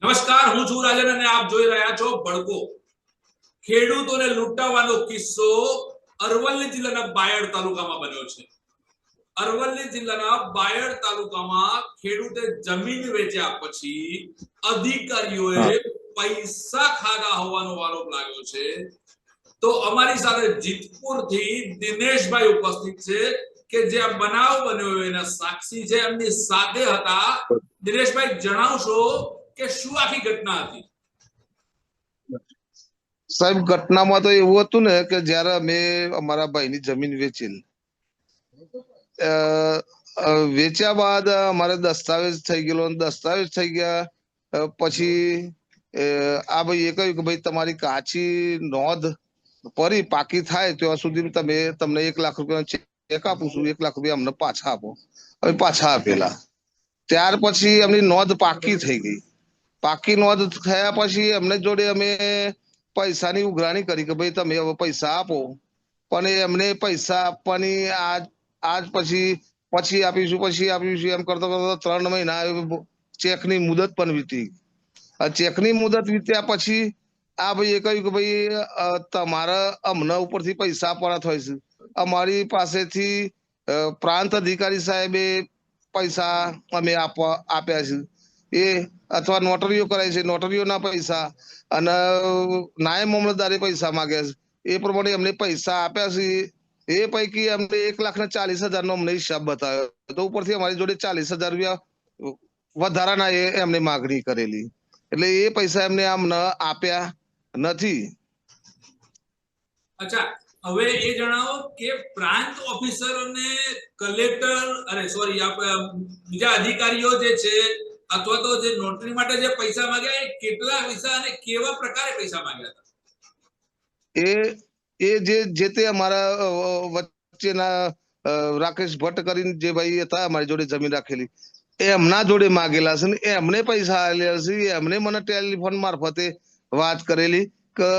નમસ્કાર, હું છું રાજન અને આપ જોઈ રહ્યા છો ભડકો. ખેડૂતોને લૂંટાવાનો કિસ્સો અરવલ્લી જિલ્લાના બાયડ તાલુકામાં બન્યો છે. અરવલ્લી જિલ્લાના બાયડ તાલુકામાં ખેડૂતે જમીન વેચ્યા પછી અધિકારીઓએ પૈસા ખાધા હોવાનો આરોપ લાગ્યો છે. તો અમારી સાથે જીતપુરથી દિનેશભાઈ ઉપસ્થિત છે કે જે આ બનાવ બન્યો એના સાક્ષી છે, એમની સાથે હતા. દિનેશભાઈ, જણાવશો કે શું આખી ઘટના હતી? સાહેબ, ઘટનામાં તો એવું હતું ને કે જયારે અમે અમારા ભાઈની જમીન વેચેલી, વેચ્યા બાદ અમારે દસ્તાવેજ થઈ ગયેલો. દસ્તાવેજ થઈ ગયા પછી આ ભાઈ એ કહ્યું કે ભાઈ તમારી કાચી નોંધ પરી પાકી થાય ત્યાં સુધી તમને 1 લાખ રૂપિયાનો ચેક આપું છું, 1 લાખ રૂપિયા અમને પાછા આપો. હવે પાછા આપેલા. ત્યાર પછી એમની નોંધ પાકી થઈ ગઈ. પાકી નોંધ થયા પછી એમને જોડે અમે પૈસાની ઉઘરાણી કરી કે ભાઈ તમે હવે પૈસા આપો. પણ એમને પૈસા આપવાની આજ પછી આપીશું એમ કરતો 3 મહિના ચેકની મુદત પણ વીતી. ચેકની મુદત વીત્યા પછી આ ભાઈ એ કહ્યું કે ભાઈ તમારે અમને ઉપરથી પૈસા આપવાના થાય છે. અમારી પાસેથી પ્રાંત અધિકારી સાહેબે પૈસા અમે આપ્યા છે એ, અથવા નોટરીઓ કરાય છે, નોટરીઓના પૈસા, અને નાયબ મામલતદારે પૈસા માંગ્યા છે. એ પ્રમાણે એમને પૈસા આપ્યા છે. એ પૈકી અમને 1,40,000 નો અમને હિસાબ બતાવ્યો. તો ઉપરથી અમારી જોડે 40,000 રૂપિયા વધારાના એમને માગણી કરેલી. એટલે એ પૈસા એમને અમને આપ્યા નથી. અચ્છા, હવે એ જણાવો કે પ્રાંત ઓફિસરોને કલેક્ટર બીજા અધિકારીઓ જે છે અથવા તો જે નોટરી માટે જે પૈસા માંગ્યા એ કેટલા પૈસા અને કેવા પ્રકારે પૈસા માંગ્યા હતા? જે તે અમારા વચ્ચેના રાકેશ ભટ્ટ કરીને જે ભાઈ હતા અમારી જોડે જમીન રાખેલી, એમના જોડે માગેલા છે ને એમને પૈસા આલેલા છે. એમને મને ટેલિફોન મારફતે વાત કરેલી કે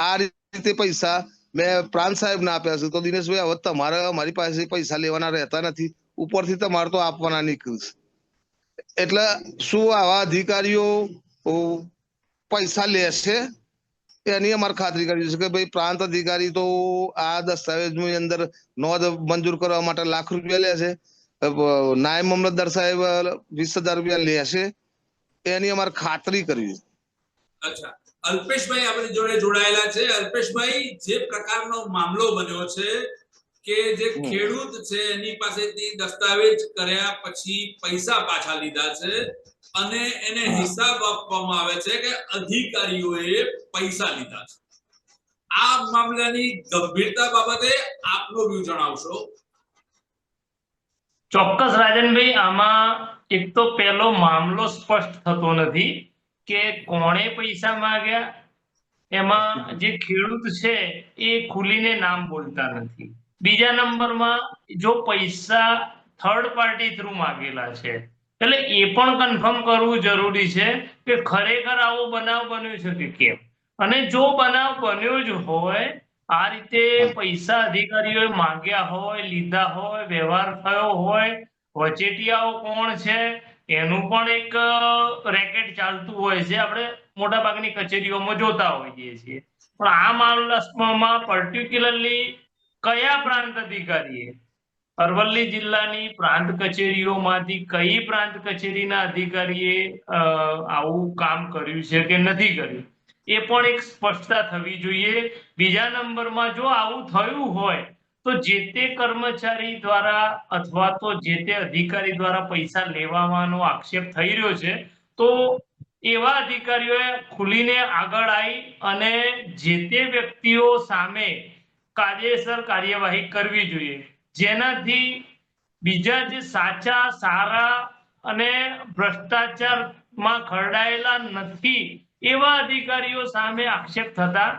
આ રીતે પૈસા મેં પ્રાંત સાહેબ ને આપ્યા છે. તો દિનેશભાઈ, હવે તમારે અમારી પાસે પૈસા લેવાના રહેતા નથી, ઉપરથી તમારે તો આપવાના નીકળશે. એટલે શું આવા અધિકારીઓ પૈસા લેશે? એની અમારે ખાતરી કરવી છે કે ભાઈ પ્રાંત અધિકારી તો આ દસ્તાવેજની અંદર નોંધ મંજૂર કરવા માટે લાખ રૂપિયા લે છે. નાયબ મામલતદાર સાહેબ 20,000 રૂપિયા લેશે. એની અમારે ખાતરી કરવી. અચ્છા, અલ્પેશભાઈ આપણી જોડે જોડાયેલા છે. અલ્પેશભાઈ, જે પ્રકારનો મામલો બન્યો છે કે જે ખેડૂત છે એની પાસેથી દસ્તાવેજ કર્યા પછી પૈસા પાછા લીધા છે અને એને હિસાબ આપવામાં આવે છે કે અધિકારીઓએ પૈસા લીધા છે. આ મામલાની ગંભીરતા બાબતે આપનો વ્યૂ જણાવશો? ચોક્કસ રાજનભાઈ, આમાં એક તો પહેલો મામલો સ્પષ્ટ થતો નથી કે કોણે પૈસા માંગ્યા. એમાં જે ખેડૂત છે એ ખુલીને નામ બોલતા નથી. બીજા નંબરમાં જો પૈસા થર્ડ પાર્ટી થ્રુ માંગેલા છે, એટલે એ પણ કન્ફર્મ કરવું જરૂરી છે કે ખરેખર આવો બનાવ બન્યો છે કે કેમ. અને જો બનાવ બન્યો જ હોય, આ રીતે પૈસા અધિકારીઓએ માંગ્યા હોય, લીધા હોય, વ્યવહાર થયો હોય, વચેટિયાઓ કોણ છે એનું પણ એક રેકેટ ચાલતું હોય છે. આપણે મોટા ભાગની કચેરીઓમાં જોતા હોઈએ છીએ. પણ આ મામલામાં પર્ટિક્યુલરલી કયા પ્રાંત અધિકારીએ, અરવલ્લી જિલ્લાની પ્રાંત કચેરીઓમાંથી કઈ પ્રાંત કચેરીના અધિકારીએ આવું કામ કર્યું છે કે નથી કર્યું, એ પણ એક સ્પષ્ટતા થવી જોઈએ. બીજા નંબરમાં જો આવું થયું હોય તો જે તે કર્મચારી દ્વારા અથવા તો જે તે અધિકારી દ્વારા પૈસા લેવાનો આક્ષેપ થઈ રહ્યો છે, તો એવા અધિકારીઓએ ખુલીને આગળ આવી અને જે તે વ્યક્તિઓ સામે કાયદેસર કાર્યવાહી કરવી જોઈએ, જેનાથી બીજા જે સાચા, સારા અને ભ્રષ્ટાચારમાં ખરડાયેલા નથી એવા અધિકારીઓ સામે આક્ષેપ થતા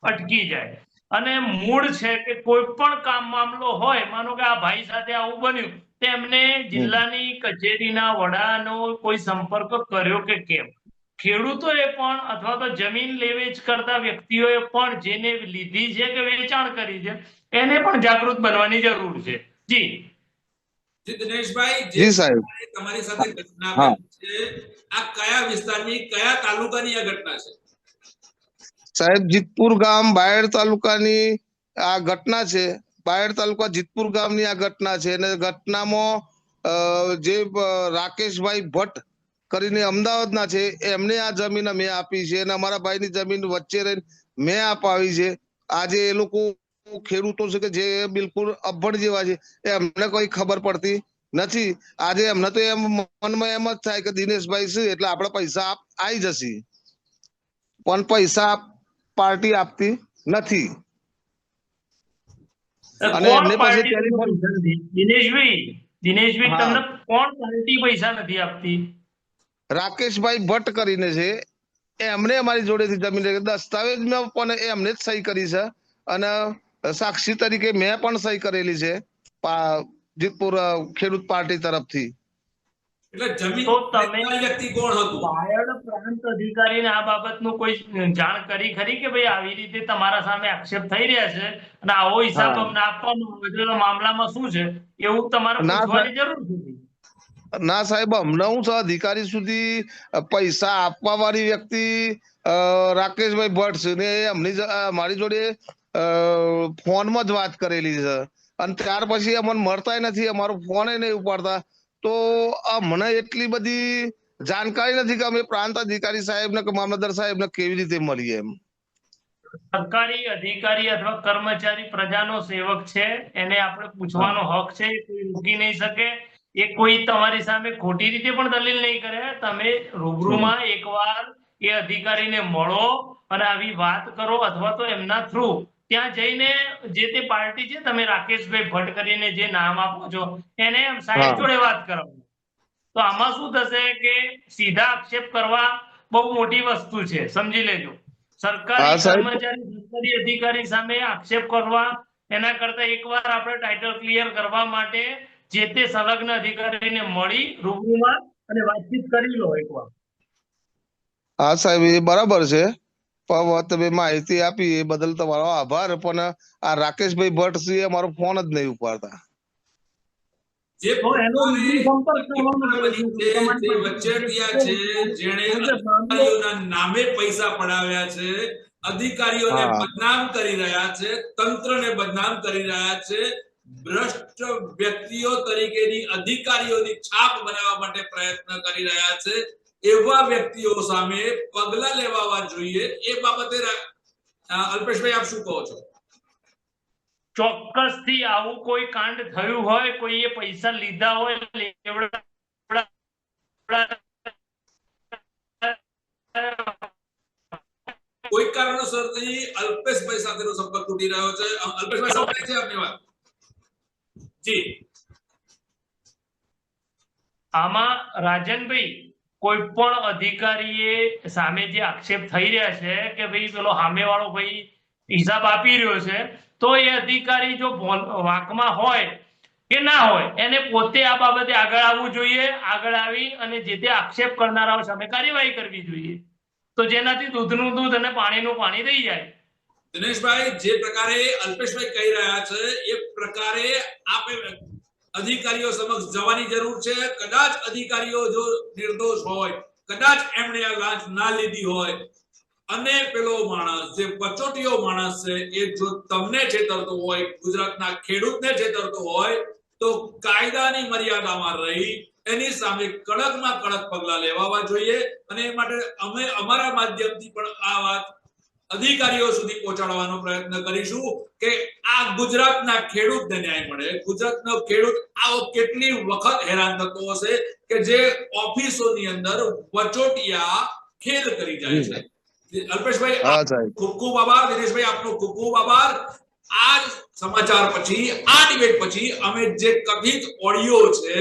અટકી જાય. અને મૂળ છે કે કોઈ પણ કામ મામલો હોય, માનો કે આ ભાઈ સાથે આવું બન્યું, તેમને જિલ્લાની કચેરીના વડાનો કોઈ સંપર્ક કર્યો કે કેમ. ખેડૂતોએ પણ અથવા તો જમીન લેવેચ કરતા વ્યક્તિઓએ પણ જેને લીધી છે કે વેચાણ કરી છે એને પણ જાગૃત બનવાની જરૂર છે. જી જી દિનેશભાઈ, જે જી સાહેબ. તમારી સાથે ઘટના હા. બની છે, આ કયા વિસ્તારની, કયા તાલુકાની આ ઘટના છે? સાહેબ જીતપુર ગામ બાયડ તાલુકાની આ ઘટના છે. બાયડ તાલુકા જીતપુર ગામની આ ઘટના છે અને ઘટનામાં જે રાકેશભાઈ ભટ્ટ કરીને અમદાવાદના છે એમને આ જમીન અમે આપી છે અને અમારા ભાઈની જમીન વચ્ચે રહીને મેં અપાવી છે. આજે એ લોકો ખેડૂતો છે કે જે બિલકુલ અભણ જેવા છે એમને કોઈ ખબર પડતી નથી. આજે એમને તો એમ મનમાં એમ જ થાય કે દિનેશભાઈ છે એટલે આપણે પૈસા આવી જશે, પણ પૈસા પાર્ટી આપતી નથી. અને કોણ એમને પછી પાર્ટી ટેલિફોન પૈસા નથી? દિનેશભાઈ હા તમને કોણ પાર્ટી પૈસા નથી આપતી? રાકેશભાઈ ભટ્ટ કરીને છે, એમને અમારી જોડેથી જમીન લીધી. દસ્તાવેજમાં પણ એમને જ સહી કરી છે અને સાક્ષી તરીકે મેં પણ સહી કરેલી છે જીતપુર ખેડૂત પાર્ટી તરફથી. એટલે જમીન તો તમે વ્યક્તિ કોણ હતું? બાયડ પ્રાંત અધિકારીને આ બાબતનું કોઈ જાણ કરી ખરી કે ભાઈ આવી રીતે તમારા સામે આક્ષેપ થઈ રહ્યા છે અને આવો હિસાબ હા. અમને આપવાનો હોય તો મામલામાં શું છે એવું તમારે ના પૂછવાની જરૂર નથી. ના સાહેબ, અમને હું છે અધિકારી સુધી પૈસા આપવા વાળી વ્યક્તિ રાકેશભાઈ ભટ્ટ છે ને એમની મારી જોડે ફોનમાં જ વાત કરેલી છે અને ત્યાર પછી અમને મળતા નથી, અમારો ફોન નહીં ઉપાડતા. તો મને એટલી બધી જાણકારી નથી કે અમે પ્રાંત અધિકારી સાહેબ ને કે મામલતદાર સાહેબ ને કેવી રીતે મળીએ એમ. સરકારી અધિકારી અથવા કર્મચારી પ્રજાનો સેવક છે, એને આપણે પૂછવાનો હક છે, કોઈ રોકી નહીં શકે. એ કોઈ તમારી સામે ખોટી રીતે પણ દલીલ નહીં કરે. તમે રૂબરૂમાં એકવાર એ અધિકારીને મળો અને આવી વાત કરો અથવા તો એમના થ્રુ ત્યાં જઈને જે તે પાર્ટી છે, તમે રાકેશભાઈ ભટ્ટ કરીને જે નામ આપો છો એને સાહેબ જોડે વાત કરો. તો આમાં શું થશે કે સીધા આક્ષેપ કરવા બહુ મોટી વસ્તુ છે, સમજી લેજો. સરકારી કર્મચારી, સરકારી અધિકારી સામે આક્ષેપ કરવા એના કરતા એકવાર આપણે ટાઇટલ ક્લિયર કરવા માટે જે તે સંલગ્ન અધિકારીને મળી રૂબરૂમાં અને વાતચીત કરી લો એકવાર. હા સાહેબ, એ બરાબર છે. તમે માહિતી આપી એ બદલ તમારો આભાર. પણ આ રાકેશભાઈ ભટ્ટ છે અમારો ફોન જ નહીં ઉપાડતા. જે તો એનો રૂબરૂ સંપર્ક કરવાનો પ્રયત્ન કરો. તમારી જે પાસે વચેટિયા છે, જેણે અધિકારીઓના નામે પૈસા પડાવ્યા છે, અધિકારીઓને હા. બદનામ કરી રહ્યા છે, તંત્રને બદનામ કરી રહ્યા છે, ભ્રષ્ટ વ્યક્તિઓ તરીકેની અધિકારીઓની છાપ બનાવવા માટે પ્રયત્ન કરી રહ્યા છે, એવા વ્યક્તિઓ સામે પગલા લેવા જોઈએ. એ બાબતે અલ્પેશભાઈ આપ શું કહો છો? ચોક્કસથી આવું કોઈ કાંડ થયું હોય, કોઈએ પૈસા લીધા હોય, કોઈ કારણોસર અલ્પેશભાઈ સાથેનો સંપર્ક તૂટી રહ્યો છે. અલ્પેશભાઈ સંભળાય છે આપની વાત? જી. આમાં રાજનભાઈ કોઈ પણ અધિકારીએ સામે જે આક્ષેપ થઈ રહ્યા છે કે ભાઈ પેલો સામેવાળો ભાઈ હિસાબ આપી રહ્યો છે, તો એ અધિકારી જો વાંકમાં હોય કે ના હોય એને પોતે આ બાબતે આગળ આવવું જોઈએ. આગળ આવી અને જે તે આક્ષેપ કરનારાઓ સામે કાર્યવાહી કરવી જોઈએ, તો જેનાથી દૂધનું દૂધ અને પાણીનું પાણી રહી જાય. દિનેશભાઈ, જે પ્રકારે અલ્પેશભાઈ કહી રહ્યા છે એ પ્રકારે આપણે અધિકારીઓ સમક્ષ જવાની જરૂર છે. કદાચ અધિકારીઓ જો નિર્દોષ હોય, કદાચ એમણે આ લાંચ ના લીધી હોય અને પેલો માણસ જે પચોટીયો માણસ છે એ જો તમને છેતરતો હોય, ગુજરાતના ખેડૂતને છેતરતો હોય, તો કાયદાની મર્યાદામાં રહી એની સામે કડકમાં કડક પગલા લેવા જોઈએ. અને એ માટે અમે અમારા માધ્યમથી પણ આ વાત અધિકારીઓ સુધી પહોંચાડવાનો પ્રયત્ન કરીશું કે આ ગુજરાતના ખેડૂતને ન્યાય મળે. ગુજરાતનો ખેડૂત આવો કેટલી વખત હેરાન થતો હશે કે જે ઓફિસોની અંદર વચોટિયા ખેલ કરી જાય છે. અલ્પેશભાઈ ખૂબ ખૂબ આભાર. દિનેશભાઈ આપનો ખૂબ ખૂબ આભાર. આ સમાચાર પછી, આ ડિબેટ પછી અમે જે કથિત ઓડિયો છે,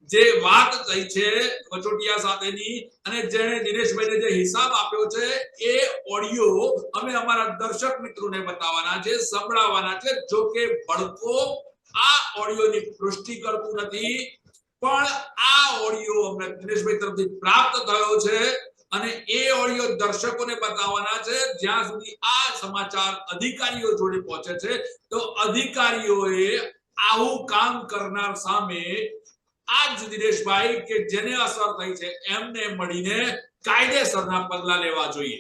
જે વાત થઈ છે વચોટિયા સાથેની અને જેણે દિનેશભાઈને જે હિસાબ આપ્યો છે, એ ઓડિયો અમે અમારા દર્શક મિત્રોને બતાવવાના છે, સંભળાવવાના છે. જો કે ભડકો આ ઓડિયોની પુષ્ટિ કરતું નથી, પણ આ ઓડિયો અમને દિનેશભાઈ તરફથી પ્રાપ્ત થયો છે અને એ ઓડિયો દર્શકોને બતાવવાના છે. જ્યાં સુધી આ સમાચાર અધિકારીઓ જોડે પહોંચે છે, તો અધિકારીઓએ આવું કામ કરનાર સામે આજ દિનેશભાઈ કે જેને અસર થઈ છે એમને મળીને કાયદેસરના પગલા લેવા જોઈએ.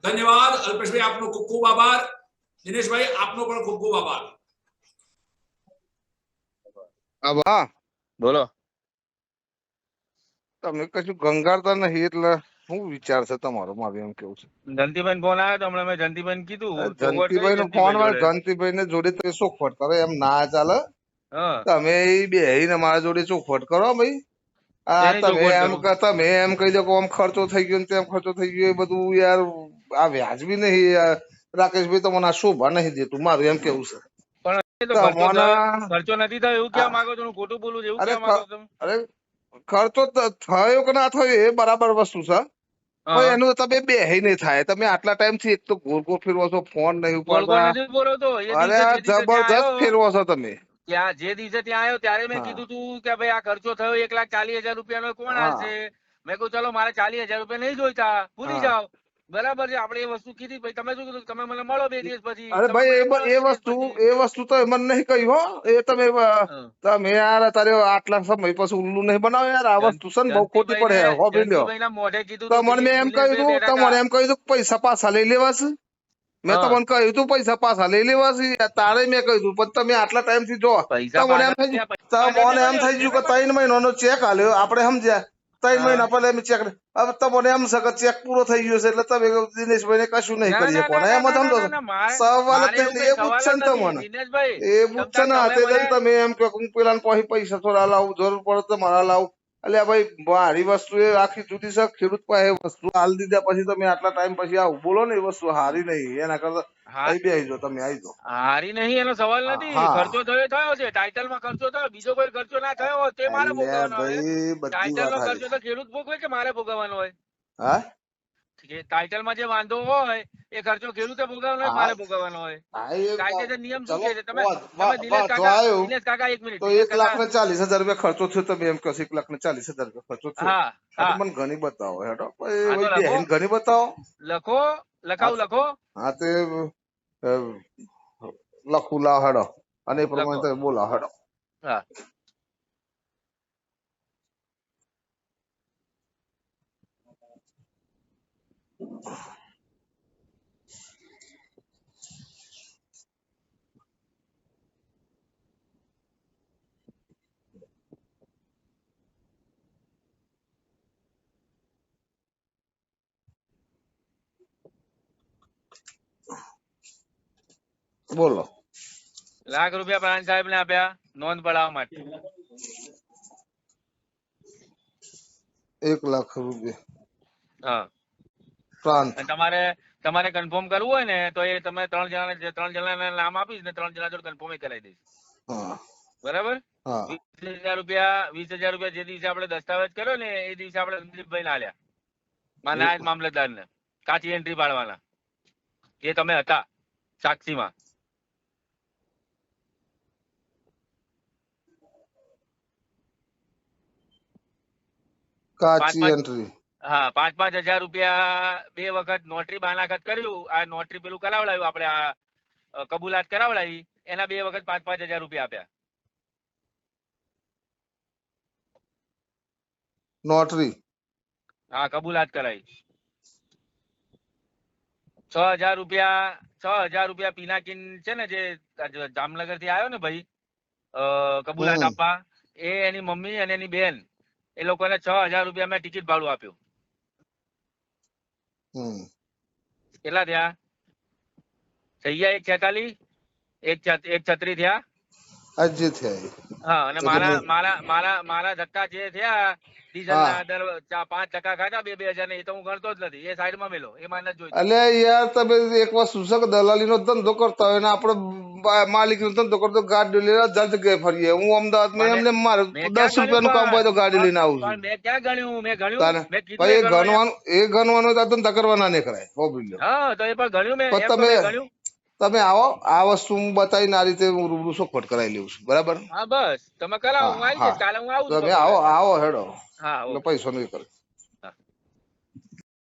ધન્યવાદ અલ્પેશભાઈ, આપનો ખૂબ ખૂબ આભાર. દિનેશભાઈ, આપનો પણ ખૂબ ખૂબ આભાર. હા, બોલો. તમે કશું ગંગારતા નહીં એટલે શું વિચાર છે તમારો? મારું એમ કેવું છે. જયંતિભાઈ ફોન આવ્યો તો હમણાં મેં જયંતિભાઈ કીધું જયંતિભાઈ નો ફોન હોય, જયંતિભાઈ ને જોડે તમે ચોખવટ કરો, એમ ના ચાલે. હા તમે બેહીને મારા જોડે ચોખવટ કરો ભાઈ. આ શેની તમે એમ કહી દો કે આમ ખર્ચો થઈ ગયો ને તેમ ખર્ચો થઈ ગયો, એ બધું યાર આ વ્યાજબી નહીં યાર. રાકેશભાઈ તમને આ શોભા નહીં દેતું, મારું એમ કેવું છે. ખર્ચો નથી થયો એવું ક્યાં માંગો છો? હું ખોટું બોલું છું એવું ક્યાં માંગો છો? અરે ખર્ચો થયો કે ના થયો એ બરાબર વસ્તુ છે, પણ એનું તમે બેહી નહીં થાય. તમે આટલા ટાઈમ થી એક તો ગોળ ગોળ ફેરવો છો, ફોન નહીં ઉપાડતા. અરે જબરદસ્ત ફેરવો છો તમે. ત્યાં જે દિવસે ત્યાં આવ્યો ત્યારે મેં કીધું તું કે ભાઈ આ ખર્ચો થયો 1,40,000 રૂપિયાનો કોણ આવશે? મેં કહ્યું ચલો મારે 40,000 રૂપિયા નહીં જોઈતા, ભૂલી જાઓ. બરાબર છે, આપણે એ વસ્તુ કીધી. પછી તમે શું કીધું? તમે મને મળો 2 દિવસ પછી. અરે ભાઈ એ વસ્તુ તો મને નહીં કહી હો. એ તમે યાર તારે આટલા સમય પછી ઉલ્લુ નહીં બનાવો યાર. આ વસ્તુ છે ને બહુ ખોટી પડે. મોઢે કીધું તમને મેં એમ કહ્યું હતું, તમારે એમ કહ્યું હતું પૈસા પાછા લઈ લેવાશે. મેં તમને કહ્યું હતું પૈસા પાછા લઈ લેવાશે. તારે મેં કહ્યું હતું, પણ તમે આટલા ટાઈમ થી જો તમને એમ થઈ ગયું કે 3 મહિનાનો ચેક આલ્યો. આપણે સમજ્યા 3 મહિના પહેલા એમ ચેક. હવે તમને એમ છે કે ચેક પૂરો થઈ ગયો છે એટલે તમે દિનેશભાઈ ને કશું નહીં કરી શકો. એમ સમજો સવાલ એવું જ છે ને તમને એવું જ છે ને. તમે એમ કહો હું પેલા પૈસા થોડા લાવું, જરૂર પડે તો મારા લાવું. એટલે ભાઈ મારી વસ્તુ એ આખી જુદી છે. ખેડૂત પાસે વસ્તુ હાલ દીધા પછી તમે આટલા ટાઈમ પછી આવું બોલો ને, એ વસ્તુ હારી નહીં. એના કરતા આવી બેસી તમે આવી જાઓ. હારી નહીં એનો સવાલ નથી. ખર્ચો થયો છે, ટાઇટલ માં ખર્ચો થયો. બીજો કોઈ ખર્ચો ના થયો હોય તે મારે ભોગવવાનો હોય. ટાઇટલ નો ખર્ચો તો ખેડૂત ભોગવે કે મારે ભોગવવાનો હોય? હા, ટાઇટલ માં જે વાંધો હોય એ ખર્ચો ખેડૂતે ભોગવવાનો હોય, મારે ભોગવવાનો હોય. કાયદેસર નિયમ શું કહે છે? તમે દિનેશ કાકા 1 મિનિટ. તો 1,40,000 રૂપિયા ખર્ચો થયો. તમે એમ કહો 1,40,000 રૂપિયા ખર્ચો થયો. મને ઘણી બતાવો હેડો, ઘણી બતાવો. લખો. હા તે લખું લાવ હેડો, અને એ પ્રમાણે તમે બોલાવો હેડો. હા, બોલો. લાખ રૂપિયા પ્રાણ સાહેબ ને આપ્યા નોંધ પડાવવા માટે. 1 લાખ રૂપિયા. હા, તમારે કન્ફર્મ કરવું હોય ને તો એ તમે 3 જણાને નામ આપીશ ને 3 જણા જોડે કન્ફર્મ કરાવી દઈશ. બરાબર. 20,000 રૂપિયા જે દિવસે આપણે દસ્તાવેજ કર્યો ને એ દિવસે આપણે સંદીપભાઈ ને આલ્યા, નાયબ મામલતદાર ને. કાચી એન્ટ્રી પાડવાના જે તમે હતા સાક્ષીમાં. કાચી એન્ટ્રી. હા, 5,000 રૂપિયા 2 વખત નોટરી બાનાખત કર્યું. આ નોટરી પેલું કરાવડાવ્યું આપણે, આ કબૂલાત કરાવડાવી, એના 2 વખત 5,000 રૂપિયા આપ્યા. નોટરી. હા, કબૂલાત કરાવી. 6,000 રૂપિયા પિનાકીન છે ને જે જામનગર થી આવ્યો ને ભાઈ કબૂલાત આપવા, એ એની મમ્મી અને એની બેન એ લોકોને 6,000 રૂપિયા મેં ટિકિટ ભાડું આપ્યું. કેટલા થયા? થઈ ગયા 1,46, 1,36 થયા. હા, અને મારા ધક્કા જે થયા ડીઝલના 5% ખાધા 2,000 ને, એ તો હું ગણતો જ નથી. એ સાઈડ માં મેલો, એ માને જોઈ. એટલે યાર તમે એક વસ્તુ છે કે દલાલી નો ધંધો કરતા હોય ને આપડે માલિક નો ધંધો કરતો ગાડી લઈને જગ્યાએ ફરીએ. હું અમદાવાદમાં એમને મારે 10 રૂપિયાનું કામ હોય તો ગાડી લઈને આવું છું. મેં ક્યાં ગણ્યું? મેં ગણ્યું. ગણવાનું ધંધા કરવાના નહીં કરાય. હા, તો એ પણ ગણ્યું મેં. તમે આવો, આ વસ્તુ હું બતાવીને આ રીતે હું રૂબરૂ ચોખવટ કરાવી લઉં છું. બરાબર? હા, બસ તમે કરાવો. હું આવી જઈશ કાલે. હું આવું. તમે આવો હેડો. હા, પૈસો નહીં કરે.